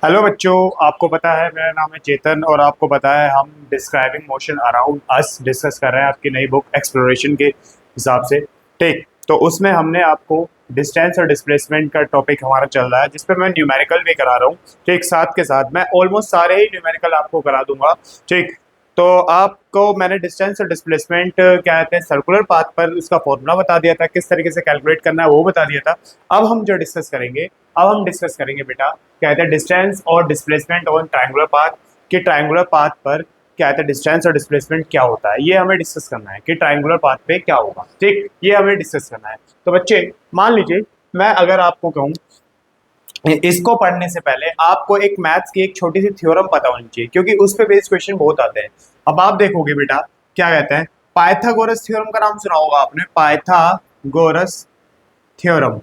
Hello बच्चों। आपको पता है मेरा नाम है चेतन और आपको पता है हम describing motion around us discuss कर रहे हैं आपकी नई बुक एक्सप्लोरेशन के हिसाब से। ठीक, तो उसमें हमने आपको डिस्टेंस और डिस्प्लेसमेंट का टॉपिक हमारा चल रहा है जिसपे मैं न्यूमेरिकल भी करा रहा हूँ। ठीक, साथ के साथ मैं ऑलमोस्ट सारे ही न्यूमेरिकल आपको करा दूंगा। ठीक, तो आपको मैंने डिस्टेंस और डिस्प्लेसमेंट क्या कहते हैं सर्कुलर पाथ पर उसका फॉर्मूला बता दिया था, किस तरीके से कैलकुलेट करना है वो बता दिया था। अब हम जो डिस्कस करेंगे, अब हम डिस्कस करेंगे बेटा कहते हैं डिस्टेंस और डिस्प्लेसमेंट ऑन ट्रायंगुलर पाथ कि ट्रायंगुलर पाथ पर क्या कहते हैं डिस्टेंस और डिस्प्लेसमेंट क्या होता है, ये हमें डिस्कस करना है कि ट्रायंगुलर पाथ पे क्या होगा। ठीक, ये हमें डिस्कस करना है। तो बच्चे मान लीजिए मैं अगर आपको कहूँ इसको पढ़ने से पहले आपको एक मैथ्स की एक छोटी सी थ्योरम पता होनी चाहिए क्योंकि उस पे बेस्ड क्वेश्चन बहुत आते हैं। अब आप देखोगे बेटा क्या कहते हैं पाइथागोरस थ्योरम का नाम सुना होगा आपने, पाइथागोरस थ्योरम।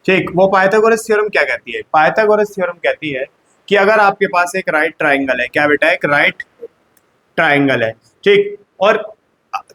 ठीक, वो पाइथागोरस थ्योरम क्या कहती है? पाइथागोरस थ्योरम कहती है कि अगर आपके पास एक राइट ट्राइंगल है, क्या बेटा एक राइट ट्राइंगल है, ठीक, और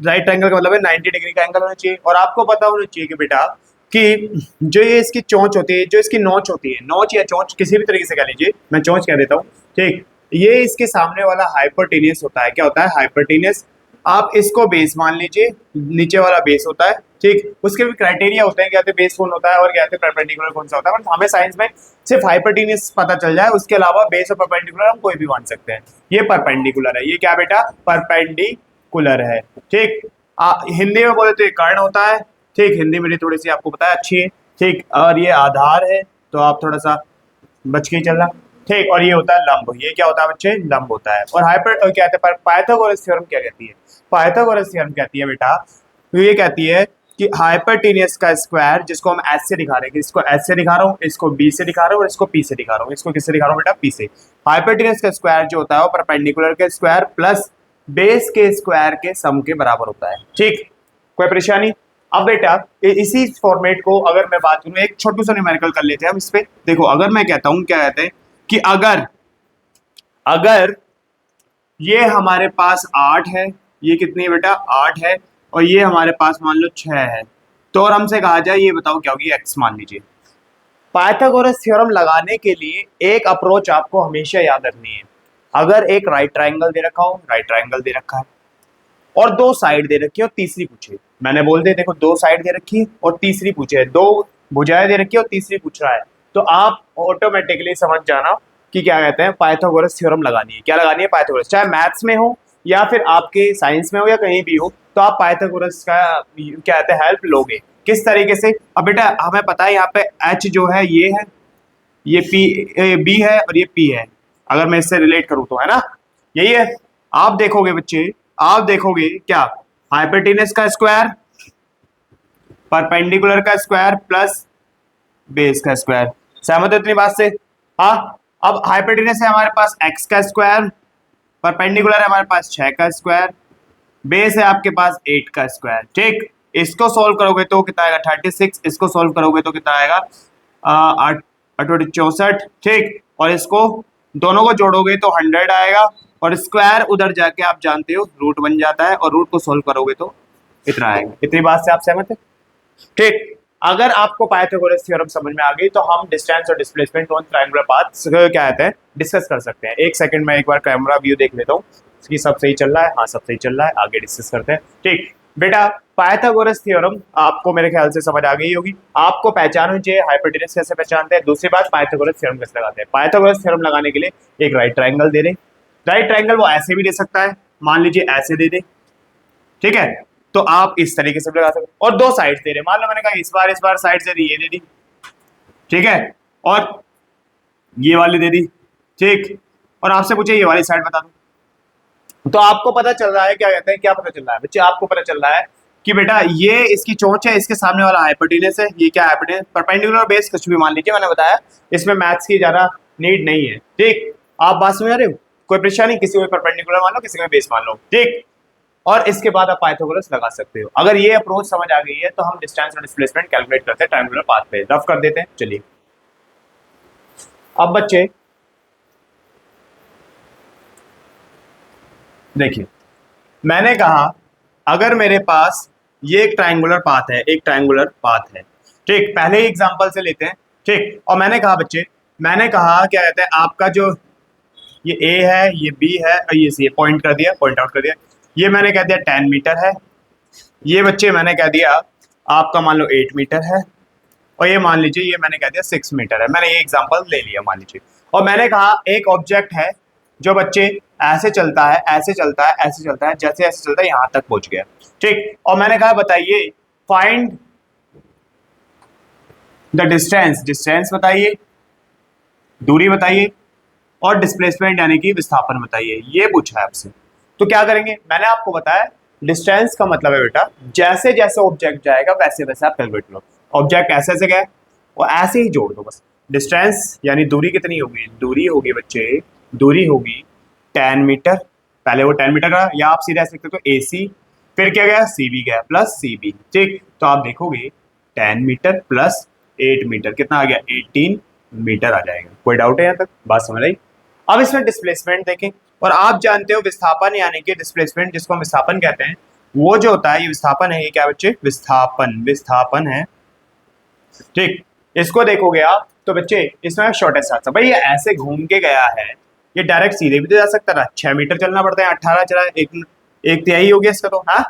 राइट ट्राइंगल का मतलब है 90 डिग्री का एंगल होना चाहिए और आपको पता होना चाहिए कि बेटा कि जो ये इसकी चोंच होती है, जो इसकी नोच होती है, नोच या चोंच किसी भी तरीके से कह लीजिए, मैं चोंच कह देता हूँ। ठीक, ये इसके सामने वाला हाइपोटेनियस होता है। क्या होता है? हाइपोटेनियस। आप इसको बेस मान लीजिए, नीचे वाला बेस होता है। ठीक, उसके भी क्राइटेरिया होते हैं, क्या कहते हैं बेस कौन होता है और क्या कहते हैं परपेंडिकुलर कौन सा होता है। बट हमें साइंस में सिर्फ हाइपोटेनियस पता चल जाए, उसके अलावा बेस और परपेंडिकुलर हम कोई भी मान सकते हैं। ये परपेंडिकुलर है, ये क्या बेटा परपेंडिकुलर है। ठीक, हिंदी में बोले तो ये कर्ण होता है। ठीक, हिंदी मेरी थोड़ी सी आपको पता है अच्छी है। ठीक, और ये आधार है तो आप थोड़ा सा बच के ही चलना। ठीक, और ये होता है लंब। ये क्या होता है बच्चे? लंब होता है। और हाइपर क्या कहते हैं पाइथागोरस थ्योरम क्या कहती है? पाइथागोरस थ्योरम कहती है बेटा, तो ये कहती है कि हाइपरटेनियस का स्क्वायर, जिसको हम एस से दिखा रहे हैं, इसको एस से दिखा रहा हूँ, इसको बी से दिखा रहा हूँ और इसको पी से दिखा रहा हूँ। इसको किससे दिखा रहा हूँ बेटा? पी से। हाइपरटेनियस का स्क्वायर जो होता है वो परपेंडिकुलर के स्क्वायर प्लस बेस के स्क्वायर के सम के बराबर होता है। ठीक, कोई परेशानी? अब बेटा इसी फॉर्मेट को अगर मैं बात करूं, एक छोटू सा न्यूमेरिकल कर लेते हैं हम इस पे। देखो अगर मैं कहता हूं, क्या कहते हैं कि अगर अगर ये हमारे पास 8 है, ये कितनी है बेटा? 8 है, और ये हमारे पास मान लो 6 है, तो और हमसे कहा जाए ये बताओ क्या होगी? एक्स मान लीजिए। पाइथागोरस थ्योरम लगाने के लिए एक अप्रोच आपको हमेशा याद रखनी है। अगर एक राइट ट्राइंगल दे रखा हो, राइट ट्राइंगल दे रखा है और दो साइड दे रखी है और तीसरी पूछे, मैंने बोल दिया देखो दो साइड दे रखी है और तीसरी पूछे है, दो भुजाएं दे रखी है और तीसरी पूछ रहा है, तो आप ऑटोमेटिकली समझ जाना कि क्या कहते हैं पाइथागोरस थ्योरम लगानी है। क्या लगानी है? पाइथागोरस। चाहे मैथ्स में हो या फिर आपके साइंस में हो या कहीं भी हो, तो आप पाइथागोरस का क्या कहते हैं हेल्प लोगे। किस तरीके से? अब बेटा हमें पता है यहाँ पे एच जो है ये है, ये पी बी है और ये पी है। अगर मैं इससे रिलेट करूं तो, है ना, यही है। आप देखोगे बच्चे, आप देखोगे क्या? हाइपोटेनस का स्क्वायर, परपेंडिकुलर का स्क्वायर प्लस बेस का स्क्वायर। सहमत हो इतनी बात से? हाँ। अब हाइपोटेनस है हमारे पास एक्स का स्क्वायर, परपेंडिकुलर है हमारे पास 6 का स्क्वायर, बेस है आपके पास 8 का स्क्वायर। ठीक, इसको सॉल्व करोगे तो कितना आएगा? 36। इसको सॉल्व करोगे तो कितना आएगा? 8 64। ठीक, और इसको दोनों को जोड़ोगे तो 100 आएगा और स्क्वायर उधर जाके आप जानते हो रूट बन जाता है और रूट को सॉल्व करोगे तो इतना आएगा। इतनी बात से आप सहमत है? ठीक, अगर आपको पाइथागोरस थ्योरम समझ में आ गई तो हम डिस्टेंस और डिस्प्लेसमेंट ऑन ट्रायंगुलर पाथ्स क्या कहते हैं डिस्कस कर सकते हैं। एक सेकंड में एक बार कैमरा व्यू देख लेता हूँ कि सब सही चल रहा है। हाँ सब सही चल रहा है, आगे डिस्कस करते हैं। ठीक बेटा, पाइथागोरस थ्योरम आपको मेरे ख्याल से समझ आ गई होगी। आपको पहचान होनी चाहिए हाइपोटेनस कैसे पहचानते हैं। दूसरी बात पाइथागोरस थ्योरम कैसे लगाते हैं। पाइथागोरस थ्योरम लगाने के लिए एक राइट ट्राइंगल दे दे। राइट ट्राइंगल वो ऐसे भी दे सकता है, मान लीजिए ऐसे दे दे, ठीक है, तो आप इस तरीके से भी लगा सकते। और दो साइड दे रहे, मान लो मैंने कहा इस बार साइड दे दी, ये दे दी, ठीक है, और ये वाली दे दी। ठीक, और आपसे पूछे ये वाली साइड बता दो, तो आपको पता चल रहा है क्या कहते हैं, क्या पता चल रहा है बच्चे? आपको पता चल रहा है कि बेटा ये इसकी चोंच है, इसके सामने वाला हाइपोटेनस है, ये क्या हाइपोटेनस परपेंडिकुलर बेस कुछ भी मान लीजिए, मैंने बताया इसमें मैथ्स की ज्यादा नीड नहीं है। ठीक, आप बात समझ रहे हो? कोई परेशानी? किसी को परपेंडिकुलर मान लो, किसी को बेस मान लो। ठीक, और इसके बाद आप पाइथागोरस लगा सकते हो। अगर ये अप्रोच समझ आ गई है तो हम डिस्टेंस और डिस्प्लेसमेंट कैलकुलेट करते हैं ट्रायंगुलर पाथ पे। रफ कर देते हैं, चलिए। अब बच्चे देखिए, मैंने कहा अगर मेरे पास ये एक ट्रायंगुलर पाथ है, एक ट्रायंगुलर पाथ है, ठीक, पहले ही एग्जांपल से लेते हैं। ठीक, और मैंने कहा बच्चे मैंने कहा क्या कहते हैं आपका जो ये ए है, ये बी है और ये सी है, पॉइंट कर दिया, पॉइंट आउट कर दिया। ये मैंने कह दिया 10 मीटर है, ये बच्चे मैंने कह दिया आपका मान लो 8 मीटर है, और ये मान लीजिए ये मैंने कह दिया 6 मीटर है। मैंने ये एग्जांपल ले लिया मान लीजिए। और मैंने कहा एक ऑब्जेक्ट है जो बच्चे ऐसे चलता है, ऐसे चलता है, ऐसे चलता है, जैसे ऐसे चलता है यहाँ तक पहुंच गया, ठीक। और मैंने कहा बताइए फाइंड द डिस्टेंस, डिस्टेंस बताइए, दूरी बताइए, और डिस्प्लेसमेंट यानी कि विस्थापन बताइए, ये पूछा है आपसे। तो क्या करेंगे, मैंने आपको बताया डिस्टेंस का मतलब है बेटा जैसे जैसे ऑब्जेक्ट जाएगा वैसे वैसे आप कैलकुलेट लो। ऑब्जेक्ट ऐसे ऐसे गया और ऐसे ही जोड़ दो बस। डिस्टेंस यानी दूरी कितनी होगी, दूरी होगी बच्चे, दूरी होगी 10 मीटर। पहले वो 10 मीटर का, या आप सीधे ऐसे लिख सकते हो AC, फिर क्या गया CB गया प्लस CB, ठीक। तो आप देखोगे 10 मीटर प्लस 8 मीटर कितना आ गया, 18 मीटर आ जाएगा। कोई डाउट है यहाँ तक, बात समझ आई। अब इसमें डिस्प्लेसमेंट देखें, और आप जानते हो विस्थापन यानी कि डिस्प्लेसमेंट जिसको हम विस्थापन कहते हैं, वो जो होता है ये विस्थापन है, ये क्या बच्चे, विस्थापन, विस्थापन है, ठीक। इसको देखोगे आप तो बच्चे इसमें शॉर्टेस्ट रास्ता, भाई ये ऐसे घूम के गया है, ये डायरेक्ट सीधे भी तो जा सकता था, 6 मीटर चलना पड़ता है, 18 चला, एक तिहाई हो गया इसका तो, हाँ।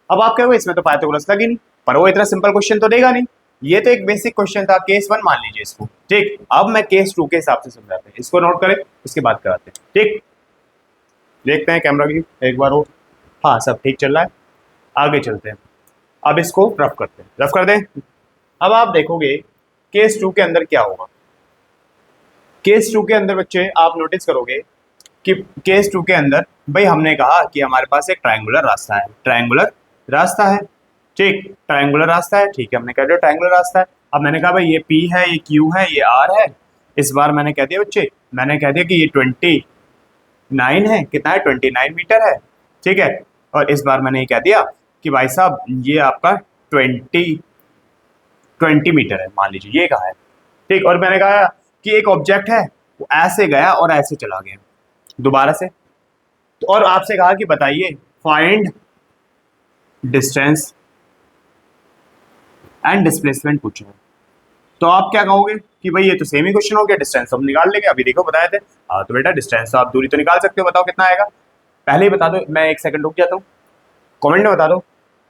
अब आप कहोगे इसमें तो पाइथागोरस लगी नहीं, पर वो इतना सिंपल क्वेश्चन तो देगा नहीं। ये तो एक बेसिक क्वेश्चन था, केस 1 मान लीजिए इसको, ठीक। अब मैं केस 2 के हिसाब से समझाते हैं, इसको नोट करें इसके बाद कराते हैं, ठीक। देखते हैं कैमरा की एक बार हो, हाँ सब ठीक चल रहा है, आगे चलते हैं। अब इसको रफ करते हैं, रफ कर दें। अब आप देखोगे केस 2 के अंदर क्या होगा। केस 2 के अंदर बच्चे आप नोटिस करोगे कि केस 2 के अंदर भाई हमने कहा कि हमारे पास एक ट्रायंगुलर रास्ता है, ट्रायंगुलर रास्ता है, ठीक। ट्रायंगुलर रास्ता है, ठीक है, हमने कह दिया ट्रायंगुलर रास्ता है। अब मैंने कहा भाई ये P है, ये Q है, ये R है। इस बार मैंने कह दिया बच्चे, मैंने कह दिया कि ये 29 है, कितना है, 29 मीटर है, ठीक है। और इस बार मैंने ये कह दिया कि भाई साहब ये आपका 20 मीटर है, मान लीजिए ये कहा है, ठीक। और मैंने कहा कि एक ऑब्जेक्ट है वो ऐसे गया और ऐसे चला गया दोबारा से, तो और आपसे कहा कि बताइए फाइंड डिस्टेंस एंड डिस्प्लेसमेंट पूछा है। तो आप क्या कहोगे कि भाई ये तो सेम ही क्वेश्चन हो गया, डिस्टेंस तो हम निकाल लेंगे, अभी देखो बताए थे। हाँ तो बेटा डिस्टेंस तो आप दूरी तो निकाल सकते हो, बताओ कितना आएगा, पहले ही बता दो, मैं 1 सेकंड रुक जाता हूँ, कमेंट में बता दो,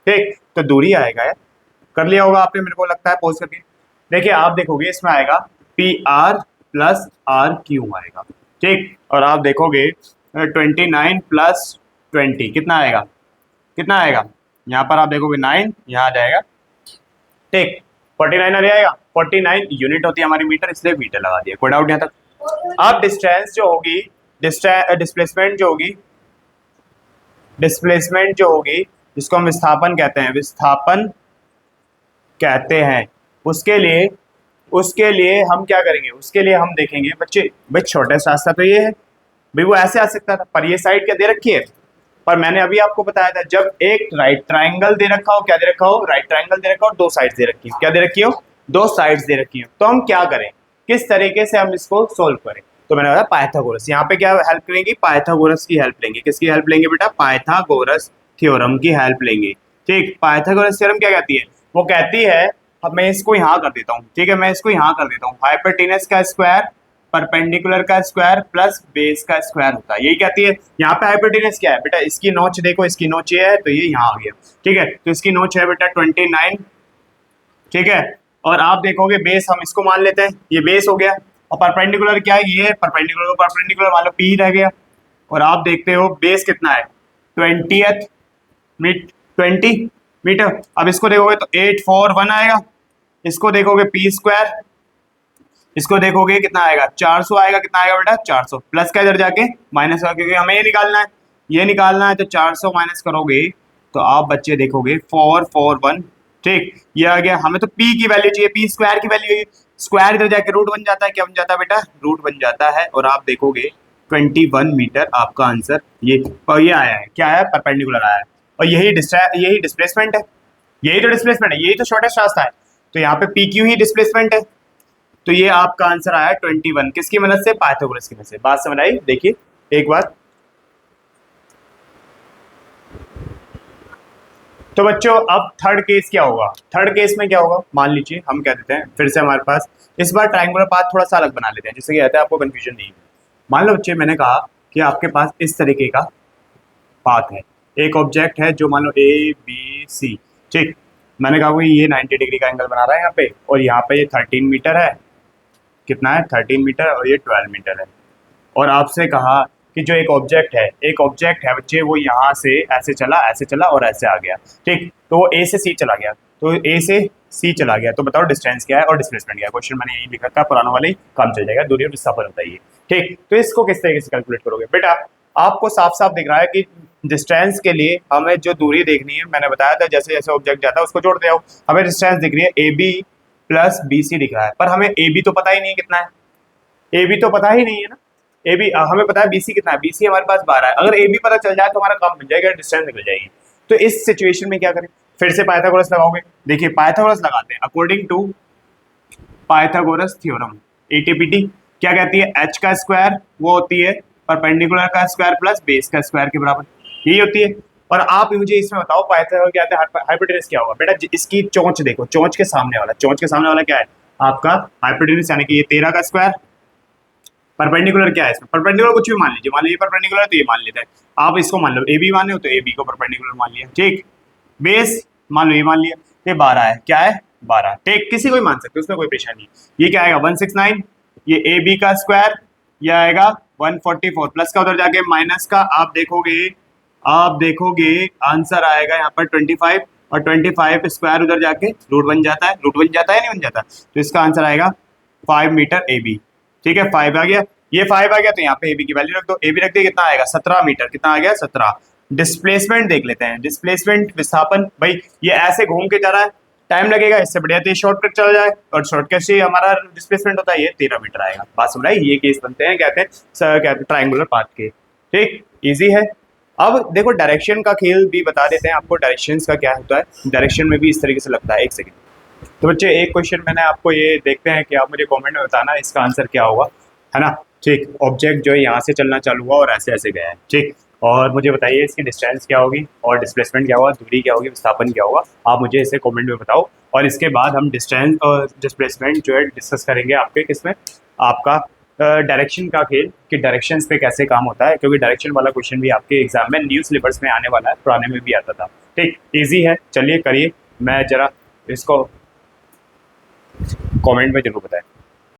ठीक। तो दूरी आएगा यार, कर लिया होगा आपने मेरे को लगता है पॉज करके। देखिए आप देखोगे इसमें आएगा PR प्लस RQ आएगा, ठीक। और आप देखोगे 29 प्लस 20 कितना आएगा, कितना आएगा, यहाँ पर आप देखोगे 9 यहाँ आ जाएगा, ठीक। 49 आ जाएगा, 49 यूनिट होती है हमारी मीटर, इसलिए मीटर लगा दिया, कोई डाउट यहाँ तक। अब डिस्टेंस जो होगी, डिस्प्लेसमेंट जो होगी, डिस्प्लेसमेंट जो होगी जिसको हम विस्थापन कहते हैं, विस्थापन कहते हैं, उसके लिए हम क्या करेंगे, उसके लिए हम देखेंगे बच्चे, भाई छोटा रास्ता तो ये है, भाई वो ऐसे आ सकता था, पर ये साइड क्या दे रखी है, पर मैंने अभी आपको बताया था जब एक राइट ट्राइंगल दे रखा हो, क्या दे रखा हो, राइट ट्राइंगल दे रखा हो, दो साइड्स दे रखी हो, क्या दे रखी हो, दो साइड्स दे रखी हो, तो हम क्या करें, किस तरीके से हम इसको सोल्व करें। तो मैंने बताया पाइथागोरस, यहाँ पे क्या हेल्प करेंगी, पाइथागोरस की हेल्प लेंगे, किसकी हेल्प लेंगे बेटा, पाइथागोरस थ्योरम की हेल्प लेंगे, ठीक। पाइथागोरस थ्योरम क्या कहती है, वो कहती है, अब मैं इसको यहाँ कर देता हूँ, ठीक है, मैं इसको यहाँ कर देता हूँ, हाइपोटेनस का स्क्वायर परपेंडिकुलर का स्क्वायर प्लस बेस का स्क्वायर होता है, यही कहती है। यहाँ पे हाइपोटेनस क्या है बेटा, इसकी नोच देखो, इसकी नोच ये है तो ये यहाँ आ गया, ठीक है। तो इसकी नोच है बेटा 29, ठीक है। और आप देखोगे बेस हम इसको मान लेते हैं, ये बेस हो गया, और परपेंडिकुलर क्या है, ये परपेंडिकुलर को परपेंडिकुलर मान लो P रह गया, और आप देखते हो बेस कितना है 20 मीटर। अब इसको देखोगे तो 841 आएगा, इसको देखोगे P स्क्वायर, इसको देखोगे कितना आएगा 400 आएगा, कितना आएगा बेटा 400, प्लस का इधर जाके माइनस का, क्योंकि हमें ये निकालना है, ये निकालना है, तो 400 माइनस करोगे तो आप बच्चे देखोगे 441, ठीक। ये आ गया, हमें तो P की वैल्यू चाहिए, P स्क्वायर की वैल्यू, स्क्वायर इधर जाके रूट बन जाता है, क्या बन जाता है बेटा, रूट बन जाता है, और आप देखोगे 21 मीटर आपका आंसर ये, और ये आया है, क्या आया, परपेंडिकुलर आया है, और यही डिस्प्लेसमेंट है, यही तो डिस्प्लेसमेंट है, यही तो शॉर्टेस्ट रास्ता है, तो यहाँ पे PQ ही डिस्प्लेसमेंट है। तो ये आपका आंसर आया 21, किसकी मदद से, पाइथागोरस की मदद से। बात समझ आई, देखिए एक बार तो बच्चों अब थर्ड केस क्या होगा, थर्ड केस में क्या होगा, मान लीजिए हम क्या देते हैं फिर से हमारे पास इस बार ट्रायंगुलर पाथ थोड़ा सा अलग बना लेते हैं, जिससे क्या कहते हैं आपको कंफ्यूजन नहीं है। मान लो बच्चे मैंने कहा कि आपके पास इस तरीके का पाथ है, एक ऑब्जेक्ट है जो मान लो ए बी सी, ठीक, मैंने कहा कि ये 90 डिग्री का एंगल बना रहा है यहाँ पे, और यहाँ पे ये 13 मीटर है, कितना है 13 मीटर, और ये 12 मीटर है। और आपसे कहा कि जो एक ऑब्जेक्ट है बच्चे, वो यहाँ से ऐसे चला और ऐसे आ गया, ठीक, तो वो ए से सी चला गया, तो ए से सी चला गया, तो बताओ डिस्टेंस क्या है और डिस्प्लेसमेंट क्या है। क्वेश्चन मैंने यही लिखा था, पुराना वाले काम चल जाएगा, दूरी और विस्थापन होता है ये, ठीक। तो इसको किस तरीके से कैलकुलेट करोगे बेटा, आपको साफ साफ दिख रहा है कि डिस्टेंस के लिए हमें जो दूरी देखनी है, मैंने बताया था जैसे जैसे ऑब्जेक्ट जाता है उसको जोड़ते जाओ। हमें डिस्टेंस दिख रही है A B plus B C दिख रहा है, पर हमें ए बी तो पता ही नहीं है कितना है, ए बी तो पता ही नहीं है ना, ए बी हमें पता है बीसी कितना है, बीसी हमारे पास 12 है। अगर ए बी पता चल जाए तो हमारा काम बन जाएगा, डिस्टेंस निकल जाएगी। तो इस सिचुएशन में क्या करें, फिर से पाइथागोरस लगाओगे। देखिए पाइथागोरस लगाते हैं, अकॉर्डिंग टू पाइथागोरस थ्योरम एटीपीटी क्या कहती है, एच का स्क्वायर वो होती है परपेंडिकुलर का स्क्वायर प्लस बेस का स्क्वायर के बराबर, यही होती है। और आप मुझे इसमें बताओ पाइथागोरस क्या आता है, हाइपोटेनस क्या होगा बेटा, इसकी चोंच देखो, चोंच के सामने वाला क्या है आपका हाइपोटेनस, यानी कि ये 13 का स्क्वायर। परपेंडिकुलर क्या है इसमें, परपेंडिकुलर कुछ भी मान लीजिए, मान लीजिए परपेंडिकुलर है तो ये मान लेते हैं, आप इसको मान लो ए बी माने हो तो ए बी को परपेंडिकुलर मान लिया, ठीक। बेस मान लो ये मान लिया, ये 12 है, क्या है 12, ठीक, किसी को ही मान सकते हो, उसमें कोई परेशानी नहीं। ये क्या आएगा 169, ये ए बी का स्क्वायर, ये आएगा 144, प्लस का उधर जाके माइनस का आप देखोगे आंसर आएगा यहाँ पर 25, और 25 स्क्वायर उधर जाके रूट बन जाता है, या नहीं बन जाता, तो इसका आंसर आएगा 5 मीटर ए बी, ठीक है 5 आ गया, ये 5 आ गया, तो यहाँ पे ए बी की वैल्यू रख दो, ए बी रख दिया, कितना आएगा 17 मीटर, कितना आ गया 17। डिस्प्लेसमेंट देख लेते हैं, डिस्प्लेसमेंट विस्थापन, भाई ये ऐसे घूम के जा रहा है, टाइम लगेगा, इससे बढ़िया तो ये शॉर्टकट चला जाए, और शॉर्टकट से हमारा डिस्प्लेसमेंट होता है ये 13 मीटर आएगा। बात समझ आई, ये केस बनते हैं कहते हैं ट्राइंगुलर पाथ के, ठीक, इजी है। अब देखो डायरेक्शन का खेल भी बता देते हैं आपको, डायरेक्शन का क्या होता है, डायरेक्शन में भी इस तरीके से लगता है, एक सेकेंड। तो बच्चे एक क्वेश्चन मैंने आपको ये देखते हैं कि आप मुझे कमेंट में बताना इसका आंसर क्या होगा, है ना, ठीक। ऑब्जेक्ट जो है यहाँ से चलना चालू हुआ और ऐसे ऐसे गया है, ठीक, और मुझे बताइए इसकी डिस्टेंस क्या होगी और डिस्प्लेसमेंट क्या होगा, दूरी क्या होगी, विस्थापन क्या होगा, आप मुझे इसे कमेंट में बताओ। और इसके बाद हम डिस्टेंस और डिस्प्लेसमेंट जो है डिस्कस करेंगे आपके किसमें, आपका डायरेक्शन का खेल, कि डायरेक्शंस पे कैसे काम होता है, क्योंकि डायरेक्शन वाला क्वेश्चन भी आपके एग्जाम में न्यू सिलेबस में आने वाला है, पुराने में भी आता था, ठीक, ईजी है। चलिए करिए, मैं जरा इसको कमेंट में जरूर बताएं।